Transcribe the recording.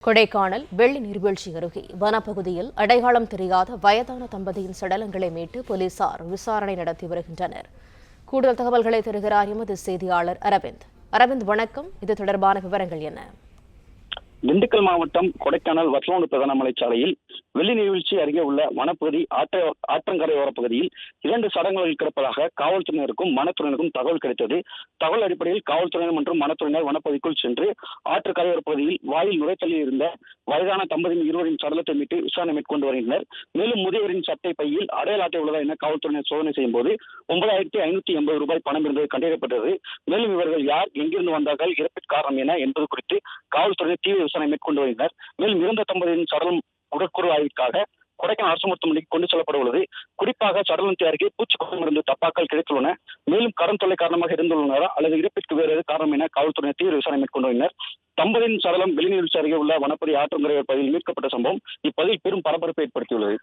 கொடைக்கானல் வெள்ளி நீர்வீழ்ச்சி அருகே வனப்பகுதியில் அடையாளம் தெரியாத வயதான தம்பதியின் சடலங்களை மீட்டு போலீசார் விசாரணை நடத்தி வருகின்றனர். கூடுதல் தகவல்களை தருகிறார் எமது செய்தியாளர் அரவிந்த். அரவிந்த், வணக்கம். இது தொடர்பான விவரங்கள் என்ன? திண்டுக்கல் மாவட்டம் கொடைக்கானல் வற்றலூர் பிரதான மலைச்சாலையில் வெள்ளி நீர்வீழ்ச்சி அருகே உள்ள வனப்பகுதி ஆற்றங்கரையோர பகுதியில் 2 சடலங்கள் கிடப்பதாக காவல்துறையினருக்கும் வனத்துறையினருக்கும் தகவல் கிடைத்தது. தகவல் அடிப்படையில் காவல்துறையினர் மற்றும் வனத்துறையினர் வனப்பகுதிக்குள் சென்று ஆற்றுக்கரையோர பகுதியில் வாயில் நுழைத்தலில் இருந்த வயதான தம்பதியின் இருவரின் சடலத்தை மீட்டு விசாரணை மேற்கொண்டு வருகின்றனர். மேலும் முதியவரின் சட்டை பையில் அடையாள அட்டை உள்ளதா என காவல்துறையினர் சோதனை செய்யும் போது 9,580 ரூபாய் பணம் இருந்தது கண்டறியப்பட்டது. மேலும் இவர்கள் யார், எங்கிருந்து வந்தார்கள், இறப்பிற்கு காரணம் என்ன என்பது குறித்து காவல்துறையினர் தீவிர விசாரணை மேற்கொண்டு வருகின்றனர். மேலும் இறந்த தம்பதியின் சடலம் உடற்கூறு ஆய்விற்காக கொடைக்கானல் அரசு மருத்துவமனைக்கு கொண்டு செல்லப்பட உள்ளது. குறிப்பாக சடலத்தை அருகே பூச்சிக்கொல்லி மருந்து டப்பாக்கள் கிடைத்துள்ளன. மேலும் கடன் தொல்லை காரணமாக இருந்துள்ளனரா அல்லது இறப்பிற்கு வேறு காரணம் என காவல்துறையினர் தீவிர விசாரணை மேற்கொண்டு வருகின்றனர். தம்பதியின் சடலம் வெளிநீர்வீழ்ச்சி அருகே உள்ள வனப்பகுதி ஆற்றங்கரையோர பகுதியில் மீட்கப்பட்ட சம்பவம் இப்பகுதியில் பெரும் பரபரப்பை ஏற்படுத்தியுள்ளது.